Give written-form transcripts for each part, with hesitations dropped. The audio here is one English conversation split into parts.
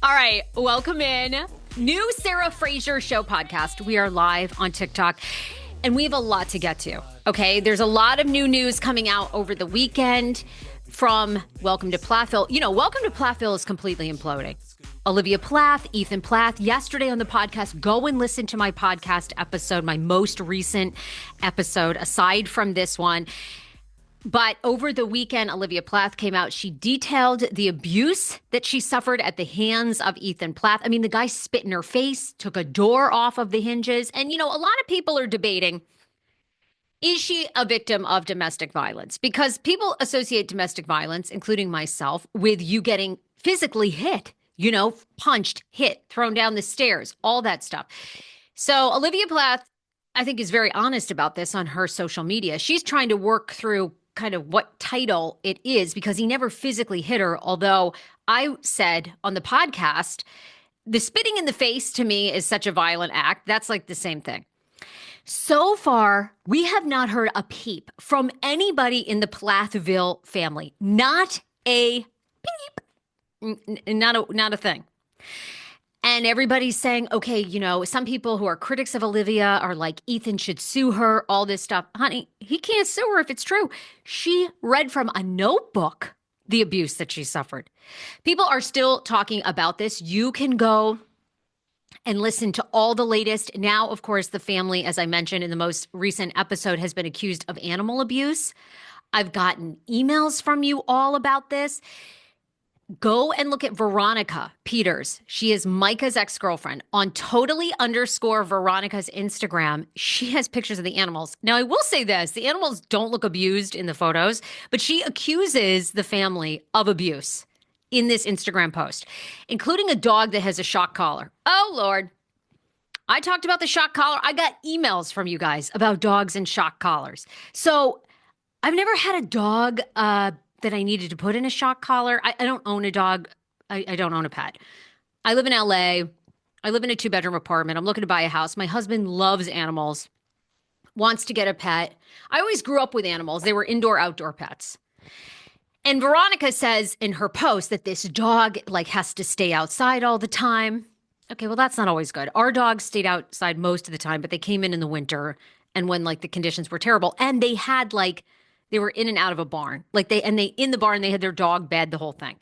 All right, welcome in. New Sarah Fraser Show podcast. We are live on TikTok, and we have a lot to get to, okay? There's a lot of new news coming out over the weekend from Welcome to Plathville. You know, Welcome to Plathville is completely imploding. Olivia Plath, Ethan Plath, yesterday on the podcast, go and listen to my podcast episode, my most recent episode, aside from this one. But over the weekend, Olivia Plath came out. She detailed the abuse that she suffered at the hands of Ethan Plath. I mean, the guy spit in her face, took a door off of the hinges. And, you know, a lot of people are debating, is she a victim of domestic violence? Because people associate domestic violence, including myself, with you getting physically hit, you know, punched, hit, thrown down the stairs, all that stuff. So Olivia Plath, I think, is very honest about this on her social media. She's trying to work through kind of what title it is because he never physically hit her. Although I said on the podcast, the spitting in the face to me is such a violent act. That's like the same thing. So far, we have not heard a peep from anybody in the Plathville family. Not a peep. Not a thing. And everybody's saying, okay, you know, some people who are critics of Olivia are like, Ethan should sue her, all this stuff. Honey, he can't sue her if it's true. She read from a notebook the abuse that she suffered. People are still talking about this. You can go and listen to all the latest. Now, of course, the family, as I mentioned in the most recent episode, has been accused of animal abuse. I've gotten emails from you all about this. Go and look at Veronica Peters. She is Micah's ex-girlfriend. On totally_Veronica's Instagram, she has pictures of the animals. Now, I will say this. The animals don't look abused in the photos, but she accuses the family of abuse in this Instagram post, including a dog that has a shock collar. Oh, Lord. I talked about the shock collar. I got emails from you guys about dogs and shock collars. So I've never had a dog that I needed to put in a shock collar. I don't own a dog. I don't own a pet. I live in LA. I live in a 2-bedroom apartment. I'm looking to buy a house. My husband loves animals, wants to get a pet. I always grew up with animals. They were indoor, outdoor pets. And Veronica says in her post that this dog like has to stay outside all the time. Okay, well, that's not always good. Our dogs stayed outside most of the time, but they came in the winter and when like the conditions were terrible and they had like, they were in and out of a barn. In the barn, they had their dog bed, the whole thing.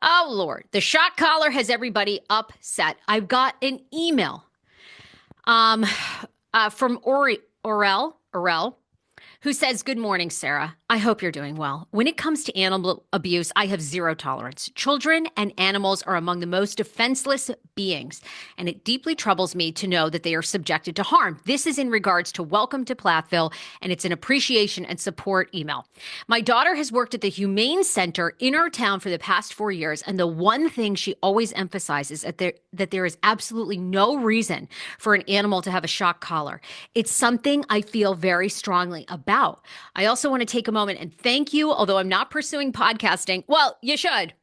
Oh, Lord. The shock collar has everybody upset. I've got an email from Orel, who says, good morning, Sarah. I hope you're doing well. When it comes to animal abuse, I have zero tolerance. Children and animals are among the most defenseless beings, and it deeply troubles me to know that they are subjected to harm. This is in regards to Welcome to Plathville, and it's an appreciation and support email. My daughter has worked at the Humane Center in our town for the past 4 years, and the one thing she always emphasizes is that there is absolutely no reason for an animal to have a shock collar. It's something I feel very strongly about. I also want to take a moment and thank you, although I'm not pursuing podcasting. Well, you should.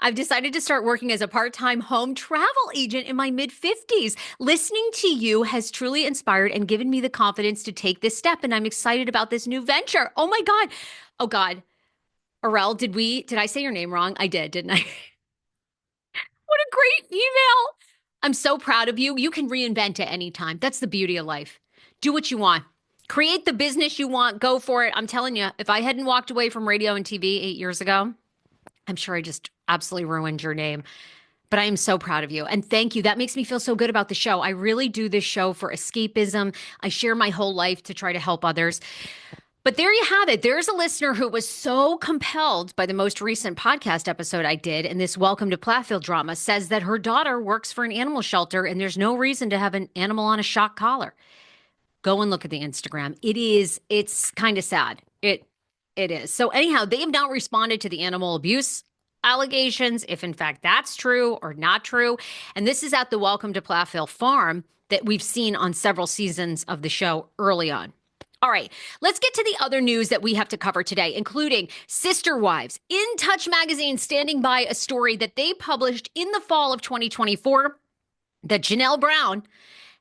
I've decided to start working as a part-time home travel agent in my mid-50s. Listening to you has truly inspired and given me the confidence to take this step, and I'm excited about this new venture. Oh my God. Oh God. Orel, did I say your name wrong? I did, didn't I? What a great email. I'm so proud of you. You can reinvent at any time. That's the beauty of life. Do what you want. Create the business you want. Go for it. I'm telling you, if I hadn't walked away from radio and TV 8 years ago, I'm sure I just absolutely ruined your name. But I am so proud of you. And thank you. That makes me feel so good about the show. I really do this show for escapism. I share my whole life to try to help others. But there you have it. There's a listener who was so compelled by the most recent podcast episode I did, and this Welcome to Plathville drama, says that her daughter works for an animal shelter and there's no reason to have an animal on a shock collar. Go and look at the Instagram. It's kind of sad. It is. So anyhow, they have now responded to the animal abuse allegations, if in fact that's true or not true. And this is at the Welcome to Plathville farm that we've seen on several seasons of the show early on. All right, let's get to the other news that we have to cover today, including Sister Wives. In Touch magazine standing by a story that they published in the fall of 2024 that Janelle Brown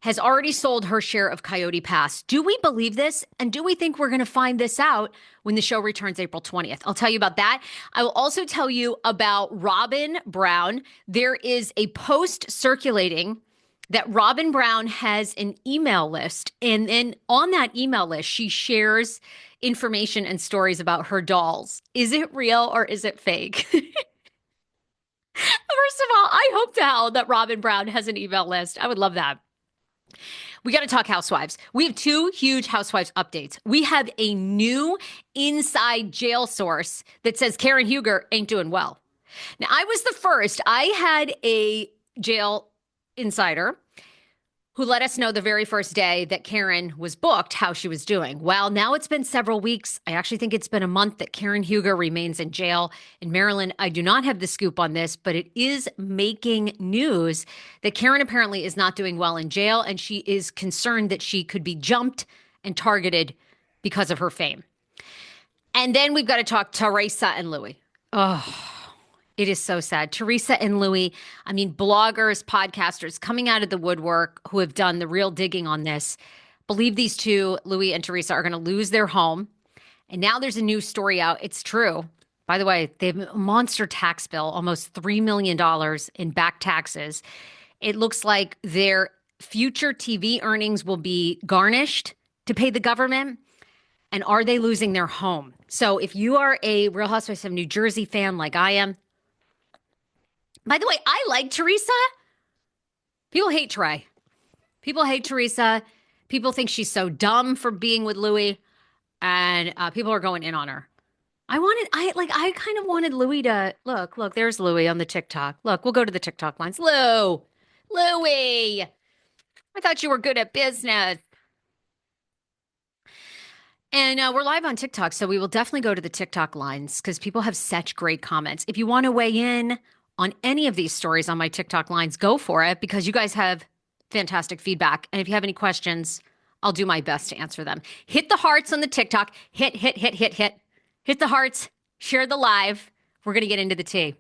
has already sold her share of Coyote Pass. Do we believe this? And do we think we're going to find this out when the show returns April 20th? I'll tell you about that. I will also tell you about Robyn Brown. There is a post circulating that Robyn Brown has an email list. And then on that email list, she shares information and stories about her dolls. Is it real or is it fake? First of all, I hope to hell that Robyn Brown has an email list. I would love that. We got to talk housewives. We have two huge housewives updates. We have a new inside jail source that says Karen Huger ain't doing well. Now, I was the first. I had a jail insider who let us know the very first day that Karen was booked how she was doing. Well, now it's been several weeks. I actually think it's been a month that Karen Huger remains in jail in Maryland. I do not have the scoop on this, but it is making news that Karen apparently is not doing well in jail, and she is concerned that she could be jumped and targeted because of her fame. And then we've got to talk Teresa and Louie. Oh, it is so sad. Teresa and Louie, I mean, bloggers, podcasters coming out of the woodwork who have done the real digging on this, believe these two, Louie and Teresa, are going to lose their home. And now there's a new story out. It's true. By the way, they have a monster tax bill, almost $3 million in back taxes. It looks like their future TV earnings will be garnished to pay the government. And are they losing their home? So if you are a Real Housewives of New Jersey fan like I am, by the way, I like Teresa. People hate Trey. People hate Teresa. People think she's so dumb for being with Louie. And people are going in on her. I kind of wanted Louie to, look, there's Louie on the TikTok. Look, we'll go to the TikTok lines. Louie, I thought you were good at business. And we're live on TikTok, so we will definitely go to the TikTok lines because people have such great comments. If you want to weigh in on any of these stories on my TikTok lines, go for it because you guys have fantastic feedback. And if you have any questions, I'll do my best to answer them. Hit the hearts on the TikTok. Hit. Hit the hearts. Share the live. We're going to get into the tea.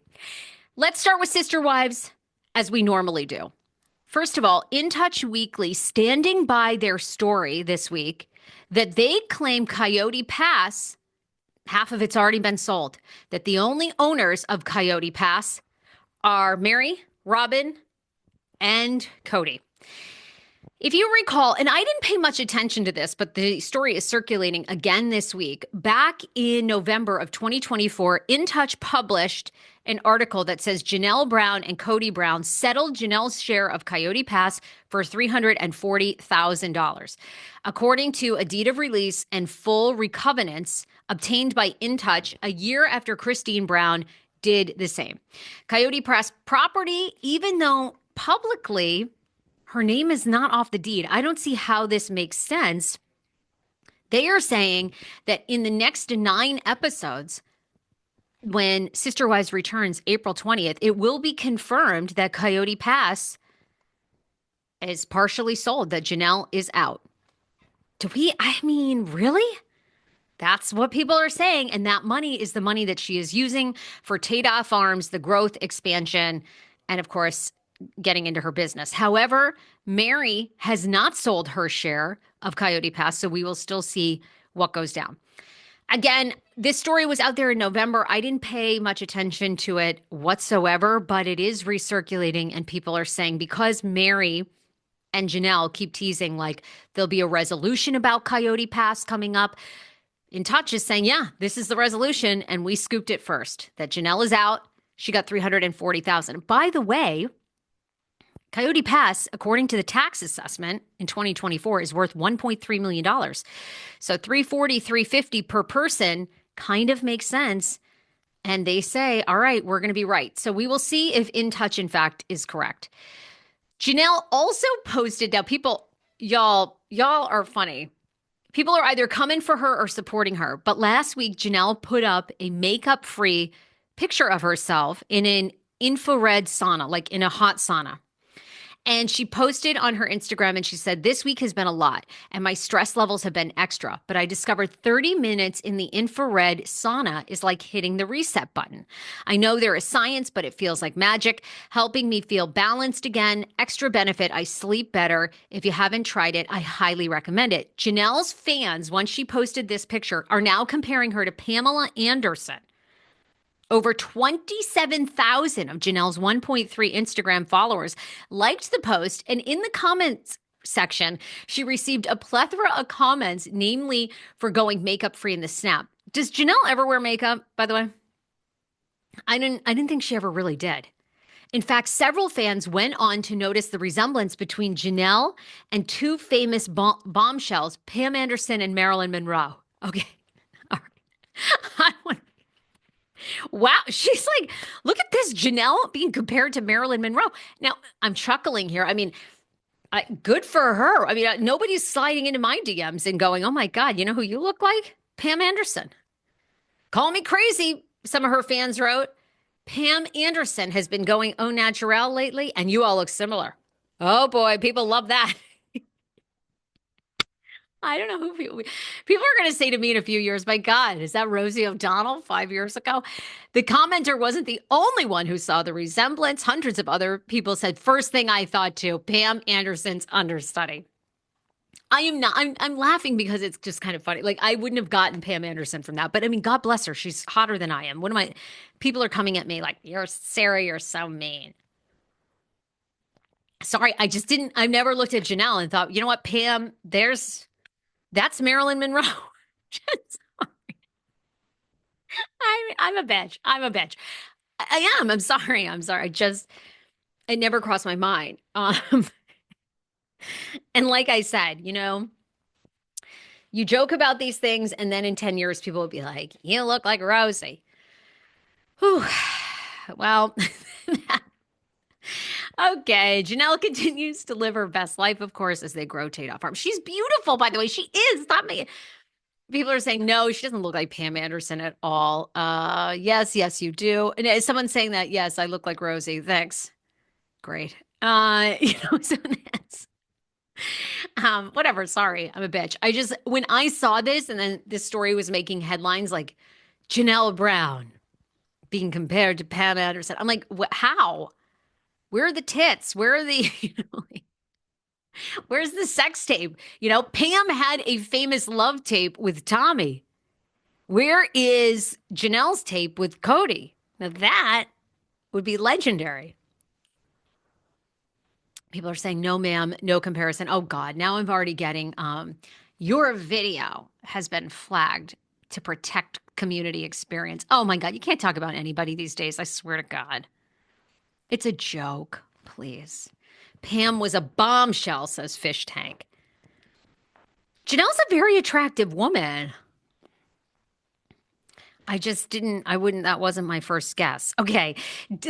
Let's start with Sister Wives as we normally do. First of all, In Touch Weekly standing by their story this week that they claim Coyote Pass, half of it's already been sold, that the only owners of Coyote Pass are Mary, Robyn, and Cody. If you recall, and I didn't pay much attention to this, but the story is circulating again this week. Back in November of 2024, In Touch published an article that says Janelle Brown and Cody Brown settled Janelle's share of Coyote Pass for $340,000. According to a deed of release and full recovenants obtained by In Touch a year after Christine Brown did the same. Coyote Pass property, even though publicly her name is not off the deed, I don't see how this makes sense. They are saying that in the next 9 episodes, when Sister Wives returns April 20th, it will be confirmed that Coyote Pass is partially sold, that Janelle is out. Really? That's what people are saying. And that money is the money that she is using for Tada Farms, the growth, expansion, and of course, getting into her business. However, Mary has not sold her share of Coyote Pass, so we will still see what goes down. Again, this story was out there in November. I didn't pay much attention to it whatsoever, but it is recirculating, and people are saying because Mary and Janelle keep teasing like there'll be a resolution about Coyote Pass coming up, In Touch is saying, yeah, this is the resolution, and we scooped it first, that Janelle is out. She got $340,000. By the way, Coyote Pass, according to the tax assessment in 2024, is worth $1.3 million. So $340, $350 per person kind of makes sense. And they say, all right, we're going to be right. So we will see if In Touch, in fact, is correct. Janelle also posted, now people, y'all are funny. People are either coming for her or supporting her. But last week, Janelle put up a makeup-free picture of herself in an infrared sauna, like in a hot sauna. And she posted on her Instagram and she said, "This week has been a lot and my stress levels have been extra, but I discovered 30 minutes in the infrared sauna is like hitting the reset button. I know there is science, but it feels like magic, helping me feel balanced again. Extra benefit, I sleep better. If you haven't tried it, I highly recommend it." Janelle's fans, once she posted this picture, are now comparing her to Pamela Anderson. Over 27,000 of Janelle's 1.3 Instagram followers liked the post, and in the comments section, she received a plethora of comments, namely for going makeup free in the snap. Does Janelle ever wear makeup, by the way? I didn't think she ever really did. In fact, several fans went on to notice the resemblance between Janelle and two famous bombshells, Pam Anderson and Marilyn Monroe. Okay. All right. Wow, she's like, look at this Janelle being compared to Marilyn Monroe. Now, I'm chuckling here. I mean, good for her. I mean, nobody's sliding into my DMs and going, "Oh my God, you know who you look like? Pam Anderson." Call me crazy, some of her fans wrote. Pam Anderson has been going au naturel lately, and you all look similar. Oh boy, people love that. I don't know who people are going to say to me in a few years, "My God, is that Rosie O'Donnell 5 years ago?" The commenter wasn't the only one who saw the resemblance. Hundreds of other people said, "First thing I thought too, Pam Anderson's understudy." I am not, I'm laughing because it's just kind of funny. Like, I wouldn't have gotten Pam Anderson from that, but I mean, God bless her. She's hotter than I am. People are coming at me like, "You're Sarah, you're so mean." Sorry, I've never looked at Janelle and thought, "You know what, Pam, that's Marilyn Monroe." I'm a bitch. I am. I'm sorry. It never crossed my mind. And like I said, you joke about these things, and then in 10 years, people will be like, "You look like Rosie." Whew. Well, okay. Janelle continues to live her best life, of course, as they grow Tate off farm. She's beautiful, by the way. She is. Stop me. People are saying, "No, she doesn't look like Pam Anderson at all." Yes, you do. And is someone saying that? "Yes, I look like Rosie." Thanks. Great. So that's, whatever. Sorry, I'm a bitch. When I saw this and then this story was making headlines like Janelle Brown being compared to Pam Anderson, I'm like, how? Where are the tits? Where are the, where's the sex tape? Pam had a famous love tape with Tommy. Where is Janelle's tape with Cody? Now that would be legendary. People are saying, "No, ma'am, no comparison." Oh God, now I'm already getting, your video has been flagged to protect community experience. Oh my God, you can't talk about anybody these days. I swear to God. It's a joke, please. Pam was a bombshell, says Fish Tank. Janelle's a very attractive woman. That wasn't my first guess. Okay,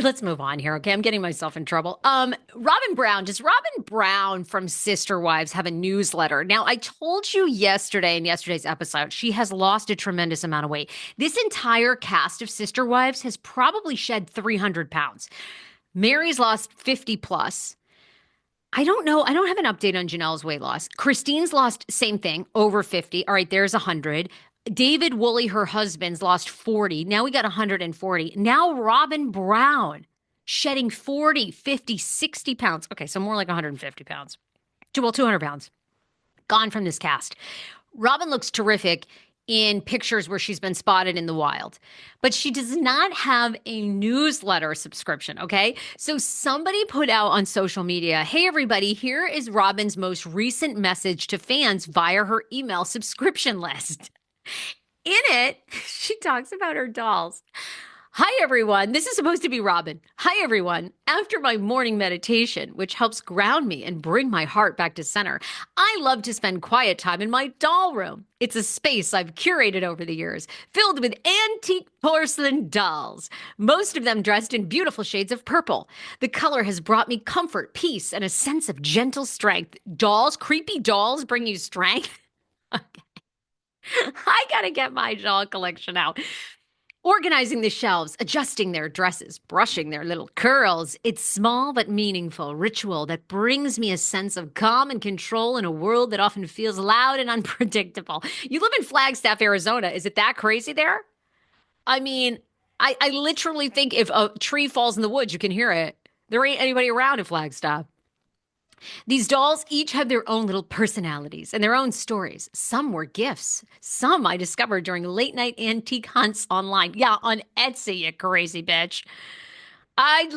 let's move on here. Okay, I'm getting myself in trouble. Robyn Brown, does Robyn Brown from Sister Wives have a newsletter? Now, I told you yesterday in yesterday's episode, she has lost a tremendous amount of weight. This entire cast of Sister Wives has probably shed 300 pounds. Mary's lost 50 plus. I don't know. I don't have an update on Janelle's weight loss. Christine's lost same thing, over 50. All right, there's 100. David Woolley, her husband's lost 40. Now we got 140. Now Robyn Brown shedding 40, 50, 60 pounds. Okay, so more like 150 pounds. 200 pounds. Gone from this cast. Robyn looks terrific in pictures where she's been spotted in the wild, but she does not have a newsletter subscription, okay? So somebody put out on social media, "Hey everybody, here is Robyn's most recent message to fans via her email subscription list." In it, she talks about her dolls. "Hi, everyone. This is supposed to be Robyn. Hi, everyone. After my morning meditation, which helps ground me and bring my heart back to center, I love to spend quiet time in my doll room. It's a space I've curated over the years, filled with antique porcelain dolls, most of them dressed in beautiful shades of purple. The color has brought me comfort, peace, and a sense of gentle strength. Dolls, creepy dolls bring you strength?" Okay. I gotta get my doll collection out. Organizing the shelves, adjusting their dresses, brushing their little curls. It's small but meaningful ritual that brings me a sense of calm and control in a world that often feels loud and unpredictable. You live in Flagstaff, Arizona. Is it that crazy there? I mean, I literally think if a tree falls in the woods, you can hear it. There ain't anybody around in Flagstaff. These dolls each have their own little personalities and their own stories. Some were gifts. Some I discovered during late night antique hunts online. Yeah, on Etsy, you crazy bitch. I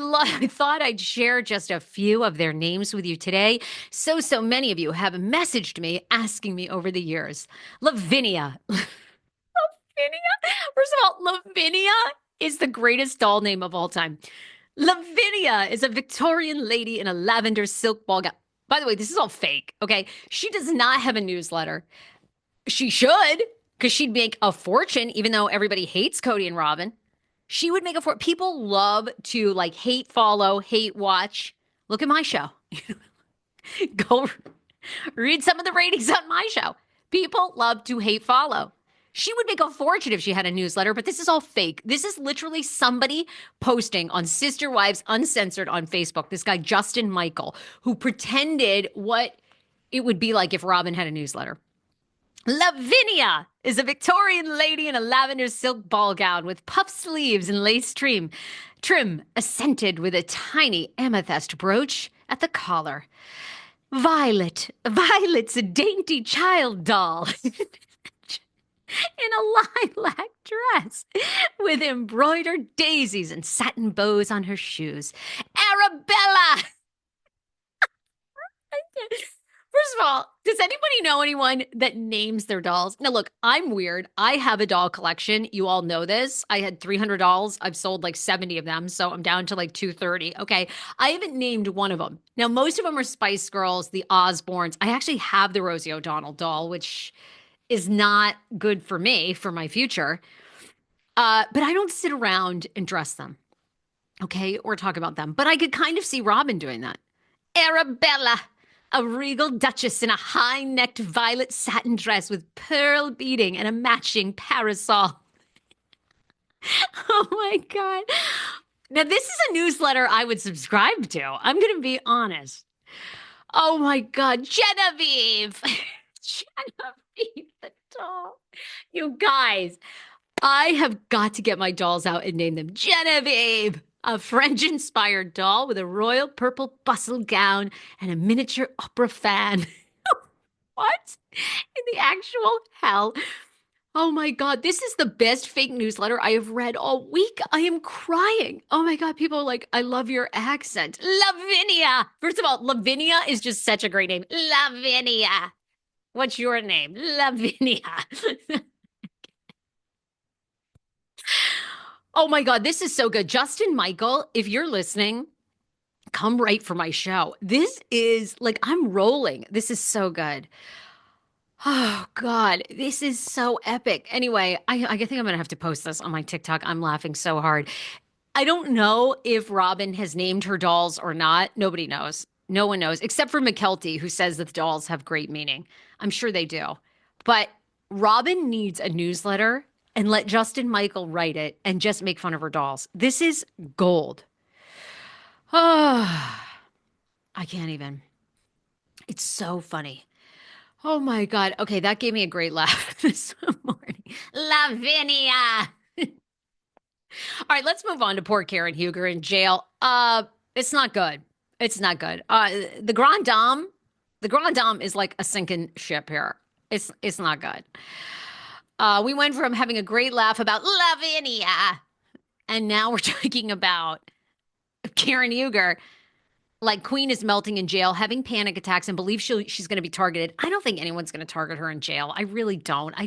thought I'd share just a few of their names with you today. So many of you have messaged me asking me over the years. Lavinia. Lavinia? First of all, Lavinia is the greatest doll name of all time. Lavinia is a Victorian lady in a lavender silk ball gown. By the way, this is all fake, okay? She does not have a newsletter. She should, because she'd make a fortune, even though everybody hates Cody and Robyn. She would make a fortune. People love to like hate follow, hate watch. Look at my show. Go read some of the ratings on my show. People love to hate follow. She would make a fortune if she had a newsletter, but this is all fake. This is literally somebody posting on Sister Wives Uncensored on Facebook. This guy, Justin Michael, who pretended what it would be like if Robyn had a newsletter. Lavinia is a Victorian lady in a lavender silk ball gown with puff sleeves and lace trim, accented with a tiny amethyst brooch at the collar. Violet's a dainty child doll. In a lilac dress with embroidered daisies and satin bows on her shoes. Arabella! First of all, does anybody know anyone that names their dolls? Now, look, I'm weird. I have a doll collection. You all know this. I had 300 dolls. I've sold like 70 of them, so I'm down to like 230. Okay. I haven't named one of them. Now, most of them are Spice Girls, the Osbournes. I actually have the Rosie O'Donnell doll, which is not good for me, for my future. But I don't sit around and dress them, okay, or talk about them. But I could kind of see Robyn doing that. Arabella, a regal duchess in a high-necked violet satin dress with pearl beading and a matching parasol. Oh, my God. Now, this is a newsletter I would subscribe to. I'm going to be honest. Oh, my God. Genevieve. Genevieve the doll. You guys, I have got to get my dolls out and name them Genevieve, a French-inspired doll with a royal purple bustle gown and a miniature opera fan. What in the actual hell? Oh my God, this is the best fake newsletter I have read all week. I am crying. Oh my God, people are like, I love your accent. Lavinia. First of all, Lavinia is just such a great name. Lavinia. What's your name? Lavinia. Oh my God, this is so good. Justin Michael, if you're listening, come right for my show. This is like, I'm rolling. This is so good. Oh God, this is so epic. Anyway, I think I'm going to have to post this on my TikTok. I'm laughing so hard. I don't know if Robyn has named her dolls or not. Nobody knows. No one knows, except for McKelty, who says that the dolls have great meaning. I'm sure they do. But Robyn needs a newsletter and let Justin Michael write it and just make fun of her dolls. This is gold. Oh, I can't even. It's so funny. Oh my God. Okay, that gave me a great laugh this morning. Lavinia. All right, let's move on to poor Karen Huger in jail. It's not good. It's not good. The Grand Dame is like a sinking ship here. It's not good. We went from having a great laugh about Lavinia, and now we're talking about Karen Huger. Like, Queen is melting in jail, having panic attacks, and believes she's going to be targeted. I don't think anyone's going to target her in jail. I really don't. I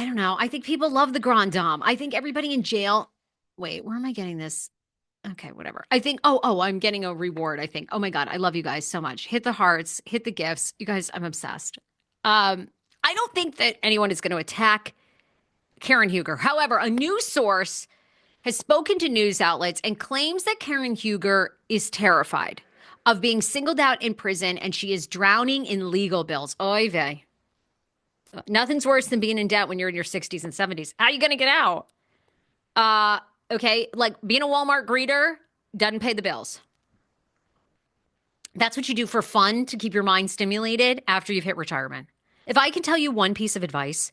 don't know. I think people love the Grand Dame. I think everybody in jail. Wait, where am I getting this? Okay, whatever. I think, I'm getting a reward, I think. Oh my God, I love you guys so much. Hit the hearts, hit the gifts. You guys, I'm obsessed. I don't think that anyone is going to attack Karen Huger. However, a news source has spoken to news outlets and claims that Karen Huger is terrified of being singled out in prison and she is drowning in legal bills. Oy vey. Nothing's worse than being in debt when you're in your 60s and 70s. How are you going to get out? Uh, okay, like being a Walmart greeter doesn't pay the bills. That's what you do for fun to keep your mind stimulated after you've hit retirement. If I can tell you one piece of advice,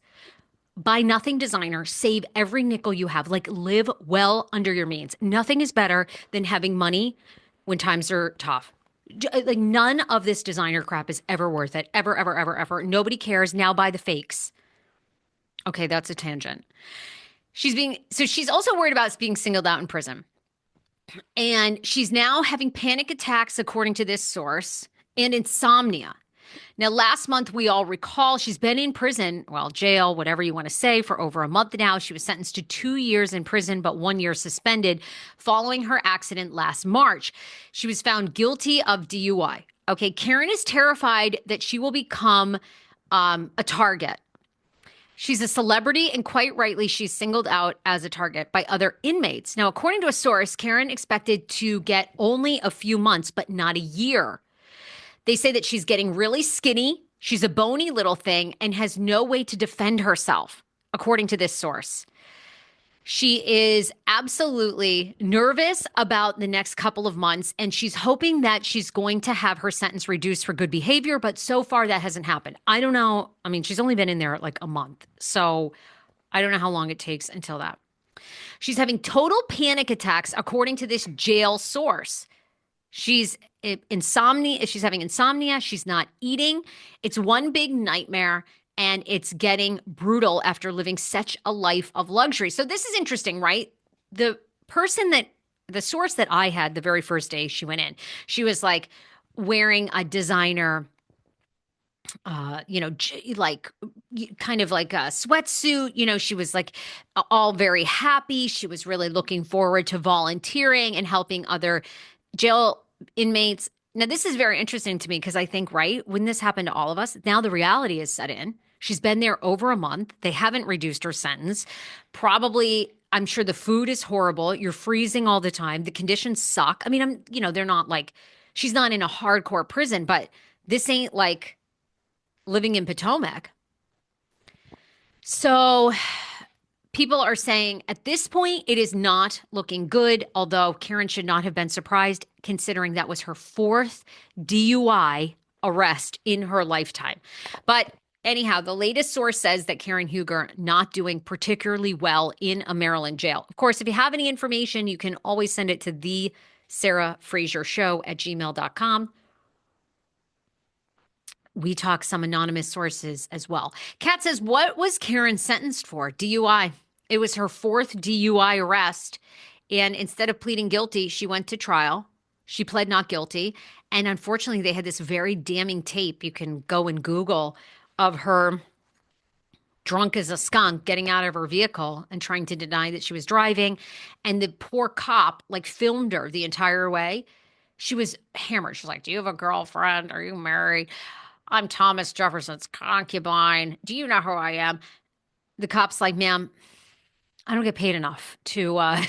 buy nothing designer, save every nickel you have, like live well under your means. Nothing is better than having money when times are tough. Like none of this designer crap is ever worth it. Ever, ever, ever, ever. Nobody cares. Now buy the fakes. Okay, that's a tangent. She's also worried about being singled out in prison. And she's now having panic attacks, according to this source, and insomnia. Now, last month, we all recall she's been in prison, well, jail, whatever you want to say, for over a month now. She was sentenced to 2 years in prison, but 1 year suspended following her accident last March. She was found guilty of DUI. Okay, Karen is terrified that she will become a target. She's a celebrity, and quite rightly, she's singled out as a target by other inmates. Now, according to a source, Karen expected to get only a few months, but not a year. They say that she's getting really skinny. She's a bony little thing and has no way to defend herself, according to this source. She is absolutely nervous about the next couple of months, and she's hoping that she's going to have her sentence reduced for good behavior, but so far that hasn't happened. I don't know. I mean, she's only been in there like a month, so I don't know how long it takes until that. She's having total panic attacks, according to this jail source. She's insomnia. She's having insomnia. She's not eating. It's one big nightmare. And it's getting brutal after living such a life of luxury. So this is interesting, right? The source that I had the very first day she went in, she was like wearing a designer, like kind of like a sweatsuit. She was like all very happy. She was really looking forward to volunteering and helping other jail inmates. Now, this is very interesting to me because I think, right, when this happened to all of us, now the reality is set in. She's been there over a month. They haven't reduced her sentence. Probably, I'm sure the food is horrible. You're freezing all the time. The conditions suck. I mean, they're not like, she's not in a hardcore prison, but this ain't like living in Potomac. So people are saying at this point, it is not looking good, although Karen should not have been surprised considering that was her fourth DUI arrest in her lifetime. But anyhow, the latest source says that Karen Huger not doing particularly well in a Maryland jail. Of course, if you have any information, you can always send it to thesarahfrasershow at gmail.com. We talk some anonymous sources as well. Kat says, what was Karen sentenced for? DUI. It was her fourth DUI arrest. And instead of pleading guilty, she went to trial. She pled not guilty. And unfortunately, they had this very damning tape you can go and Google of her drunk as a skunk getting out of her vehicle and trying to deny that she was driving. And the poor cop like filmed her the entire way. She was hammered. She's like, do you have a girlfriend? Are you married? I'm Thomas Jefferson's concubine. Do you know who I am? The cop's like, ma'am, I don't get paid enough to, I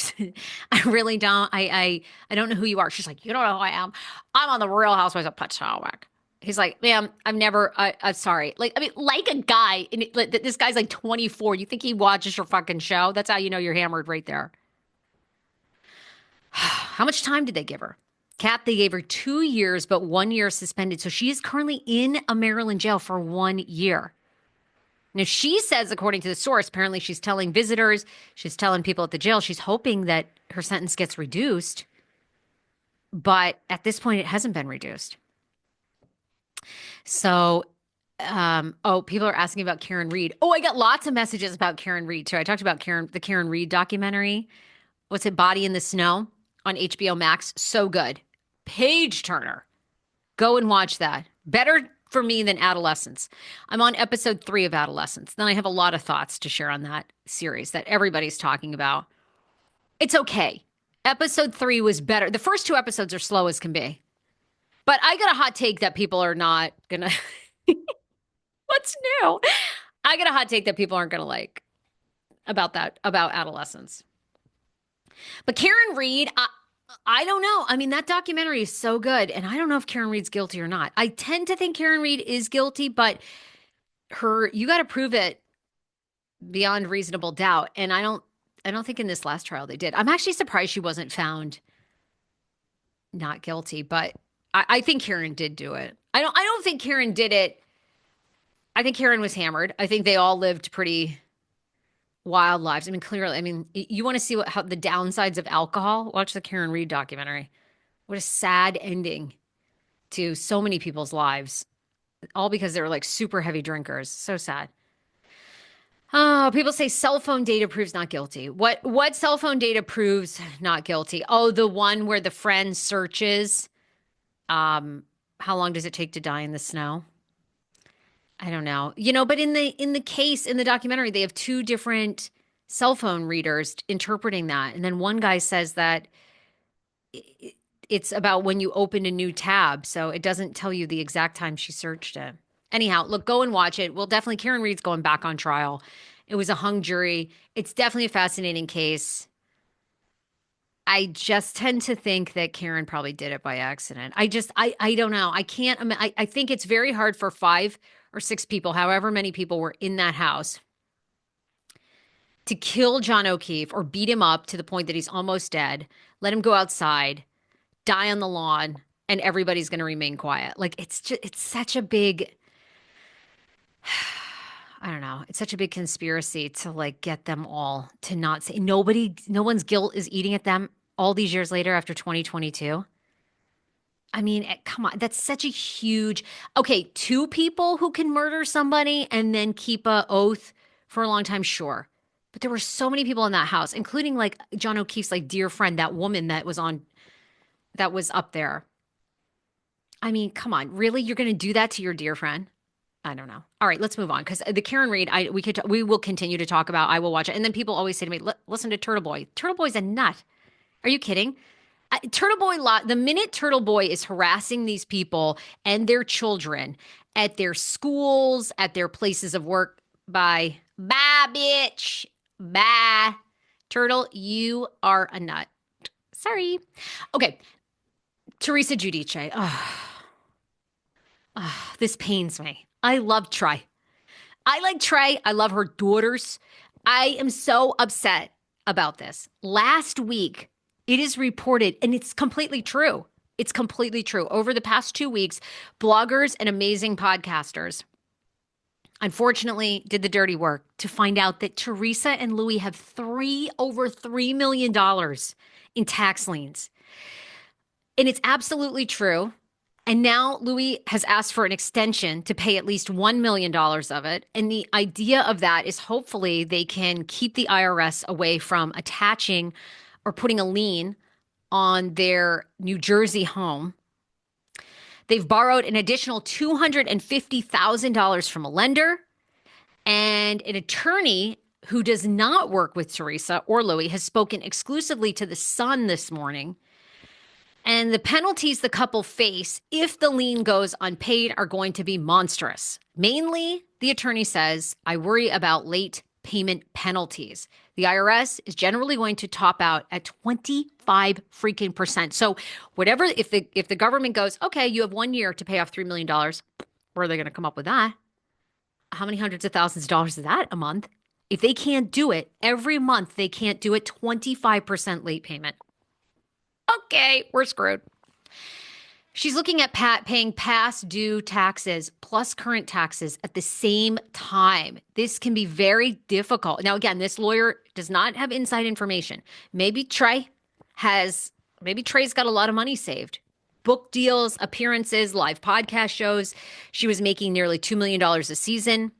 really don't. I don't know who you are. She's like, you don't know who I am. I'm on the Real Housewives of Potomac. He's like, ma'am, I'm never, I'm sorry. Like, I mean, like a guy, this guy's like 24. You think he watches your fucking show? That's how you know you're hammered right there. How much time did they give her? Kat, they gave her 2 years, but 1 year suspended. So she is currently in a Maryland jail for 1 year. Now, she says, according to the source, apparently she's telling visitors, she's telling people at the jail, she's hoping that her sentence gets reduced. But at this point, it hasn't been reduced. So, people are asking about Karen Reed. Oh, I got lots of messages about Karen Reed, too. I talked about the Karen Reed documentary. What's it, Body in the Snow on HBO Max? So good. Page turner. Go and watch that. Better for me than Adolescence. I'm on episode 3 of Adolescence. Then I have a lot of thoughts to share on that series that everybody's talking about. It's okay. Episode 3 was better. The first 2 episodes are slow as can be. But I got a hot take that people are not going to... What's new? I got a hot take that people aren't going to like about Adolescence. But Karen Reed... I don't know. I mean, that documentary is so good, and I don't know if Karen Reed's guilty or not. I tend to think Karen Reed is guilty, but you got to prove it beyond reasonable doubt. And I don't think in this last trial they did. I'm actually surprised she wasn't found not guilty, but I think Karen did do it. I don't think Karen did it. I think Karen was hammered. I think they all lived pretty wild lives. I mean, clearly, you want to see how the downsides of alcohol? Watch the Karen Reed documentary. What a sad ending to so many people's lives, all because they were like super heavy drinkers. So sad. Oh, people say cell phone data proves not guilty. What cell phone data proves not guilty? Oh, the one where the friend searches. How long does it take to die in the snow? I don't know. But in the case in the documentary, they have two different cell phone readers interpreting that. And then one guy says that it's about when you open a new tab. So it doesn't tell you the exact time she searched it. Anyhow, look, go and watch it. Well, definitely Karen Reed's going back on trial. It was a hung jury. It's definitely a fascinating case. I just tend to think that Karen probably did it by accident. I don't know. I can't. I think it's very hard for 5 or 6 people, however many people were in that house, to kill John O'Keefe or beat him up to the point that he's almost dead, let him go outside, die on the lawn, and everybody's going to remain quiet. Like, it's such a big, I don't know. It's such a big conspiracy to like get them all to not say no one's guilt is eating at them all these years later after 2022. I mean, come on. That's such a huge, okay, 2 people who can murder somebody and then keep a oath for a long time. Sure. But there were so many people in that house, including like John O'Keefe's like dear friend, that woman that was up there. I mean, come on. Really? You're going to do that to your dear friend? I don't know. All right, let's move on, because the Karen Reed, we will continue to talk about. I will watch it, and then people always say to me, "Listen to Turtle Boy. Turtle Boy's a nut. Are you kidding?" Turtle Boy, the minute Turtle Boy is harassing these people and their children at their schools, at their places of work, bye, bitch, bye, Turtle, you are a nut. Sorry. Okay, Teresa Giudice. This pains me. I love Trey. I like Trey. I love her daughters. I am so upset about this. Last week, it is reported, and it's completely true. It's completely true. Over the past 2 weeks, bloggers and amazing podcasters, unfortunately, did the dirty work to find out that Teresa and Louie have over $3 million in tax liens. And it's absolutely true. And now Louie has asked for an extension to pay at least $1 million of it. And the idea of that is hopefully they can keep the IRS away from attaching or putting a lien on their New Jersey home. They've borrowed an additional $250,000 from a lender, and an attorney who does not work with Teresa or Louie has spoken exclusively to The Sun this morning. And the penalties the couple face if the lien goes unpaid are going to be monstrous. Mainly, the attorney says, I worry about late payment penalties. The IRS is generally going to top out at 25%. So whatever, if the government goes, okay, you have 1 year to pay off $3 million, where are they going to come up with that? How many hundreds of thousands of dollars is that a month? If they can't do it every month, they can't do it 25% late payment. Okay, we're screwed. She's looking at paying past due taxes plus current taxes at the same time. This can be very difficult. Now, again, this lawyer does not have inside information. Maybe Trey's got a lot of money saved. Book deals, appearances, live podcast shows. She was making nearly $2 million a season.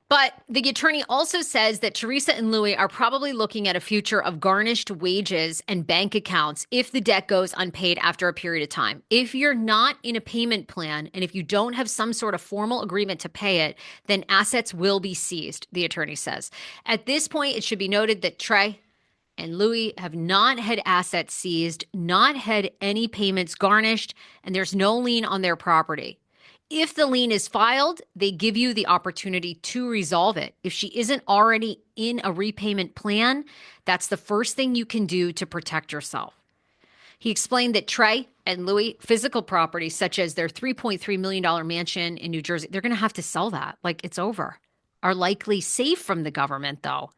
But the attorney also says that Teresa and Louie are probably looking at a future of garnished wages and bank accounts if the debt goes unpaid after a period of time. If you're not in a payment plan and if you don't have some sort of formal agreement to pay it, then assets will be seized, the attorney says. At this point, it should be noted that Trey and Louie have not had assets seized, not had any payments garnished, and there's no lien on their property. If the lien is filed, they give you the opportunity to resolve it. If she isn't already in a repayment plan, that's the first thing you can do to protect yourself. He explained that Trey and Louie, physical properties such as their $3.3 million mansion in New Jersey, they're going to have to sell that. Like, it's over. Are likely safe from the government, though.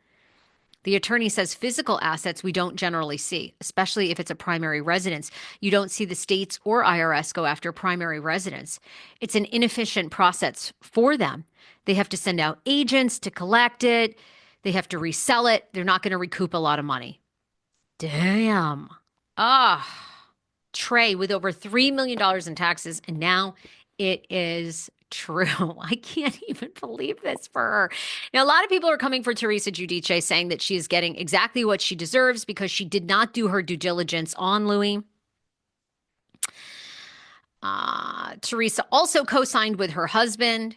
The attorney says physical assets we don't generally see, especially if it's a primary residence. You don't see the states or IRS go after primary residence. It's an inefficient process for them. They have to send out agents to collect it. They have to resell it. They're not going to recoup a lot of money. Damn. Trey with over $3 million in taxes, and now it is true. I can't even believe this for her. Now, a lot of people are coming for Teresa Giudice, saying that she is getting exactly what she deserves because she did not do her due diligence on Louie. Teresa also co-signed with her husband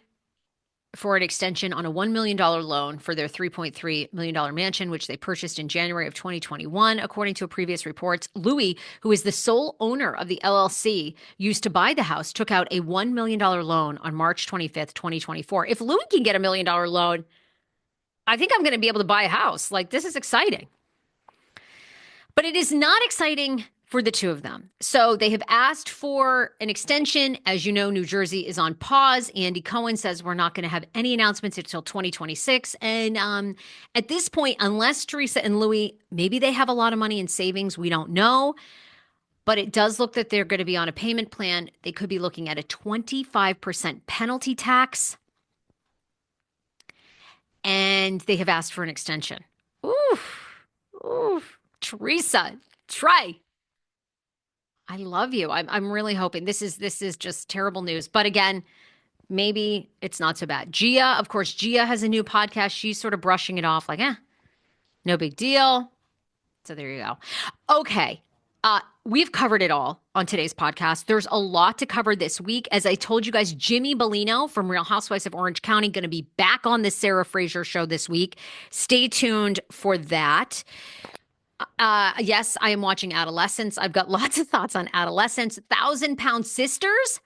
for an extension on a $1 million loan for their $3.3 million mansion, which they purchased in January of 2021. According to previous reports, Louie, who is the sole owner of the LLC used to buy the house, took out a $1 million loan on March 25th, 2024. If Louie can get a $1 million loan, I think I'm going to be able to buy a house. Like, this is exciting. But it is not exciting for the two of them. So they have asked for an extension. As you know, New Jersey is on pause. Andy Cohen says we're not going to have any announcements until 2026. And at this point, unless Teresa and Louie, maybe they have a lot of money in savings, we don't know. But it does look that they're going to be on a payment plan. They could be looking at a 25% penalty tax. And they have asked for an extension. Ooh, Teresa, Trey. I love you. I'm really hoping this is just terrible news. But again, maybe it's not so bad. Gia, of course, Gia has a new podcast. She's sort of brushing it off like, no big deal. So there you go. Okay. We've covered it all on today's podcast. There's a lot to cover this week. As I told you guys, Jimmy Bellino from Real Housewives of Orange County going to be back on the Sarah Fraser Show this week. Stay tuned for that. Yes, I am watching Adolescence. I've got lots of thoughts on Adolescence. 1,000-Pound Sisters.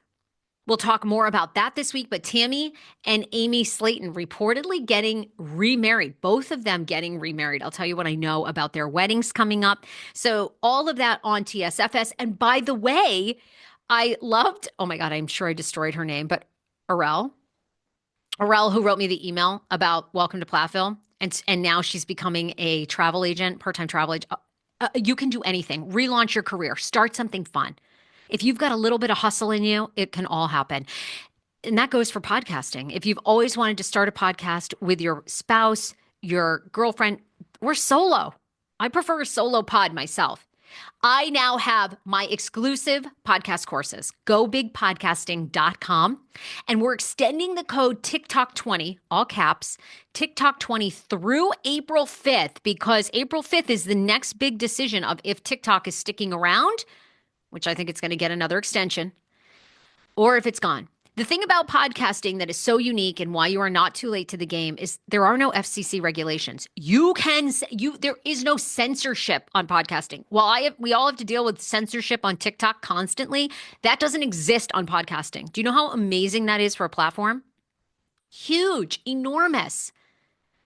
We'll talk more about that this week. But Tammy and Amy Slayton reportedly getting remarried. Both of them getting remarried. I'll tell you what I know about their weddings coming up. So all of that on TSFS. And by the way, I loved, oh my God, I'm sure I destroyed her name, but Arel, who wrote me the email about Welcome to Platteville. And now she's becoming a travel agent, part-time travel agent. You can do anything. Relaunch your career. Start something fun. If you've got a little bit of hustle in you, it can all happen. And that goes for podcasting. If you've always wanted to start a podcast with your spouse, your girlfriend, or solo. I prefer a solo pod myself. I now have my exclusive podcast courses, gobigpodcasting.com. And we're extending the code TikTok20, all caps, TikTok20 through April 5th, because April 5th is the next big decision of if TikTok is sticking around, which I think it's going to get another extension, or if it's gone. The thing about podcasting that is so unique and why you are not too late to the game is there are no FCC regulations. There is no censorship on podcasting. While we all have to deal with censorship on TikTok constantly, that doesn't exist on podcasting. Do you know how amazing that is for a platform? Huge, enormous.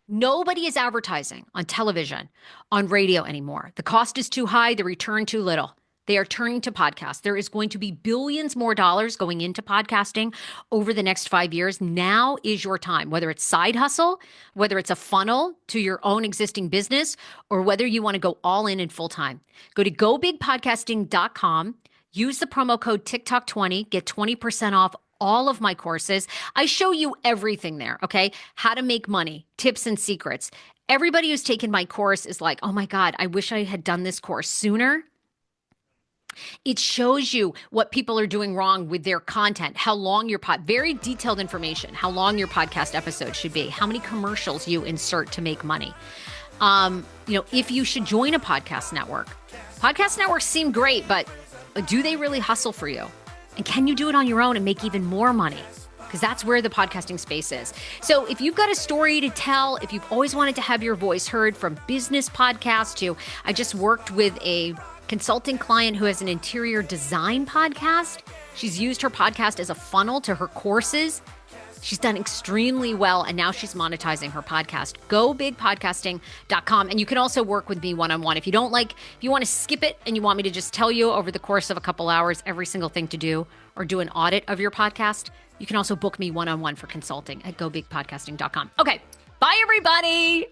Nobody is advertising on television, on radio anymore. The cost is too high, the return too little. They are turning to podcasts. There is going to be billions more dollars going into podcasting over the next 5 years. Now is your time, whether it's side hustle, whether it's a funnel to your own existing business, or whether you want to go all in and full time. Go to gobigpodcasting.com, use the promo code TikTok20, get 20% off all of my courses. I show you everything there, okay? How to make money, tips and secrets. Everybody who's taken my course is like, oh my God, I wish I had done this course sooner. It shows you what people are doing wrong with their content, how long your very detailed information, how long your podcast episode should be, how many commercials you insert to make money. If you should join a podcast network. Podcast networks seem great, but do they really hustle for you? And can you do it on your own and make even more money? Because that's where the podcasting space is. So if you've got a story to tell, if you've always wanted to have your voice heard, from business podcasts to, I just worked with a consulting client who has an interior design podcast. She's used her podcast as a funnel to her courses. She's done extremely well, and now she's monetizing her podcast. GoBigPodcasting.com. And you can also work with me one-on-one. If you want to skip it and you want me to just tell you over the course of a couple hours every single thing to do, or do an audit of your podcast, you can also book me one-on-one for consulting at GoBigPodcasting.com. Okay, bye everybody.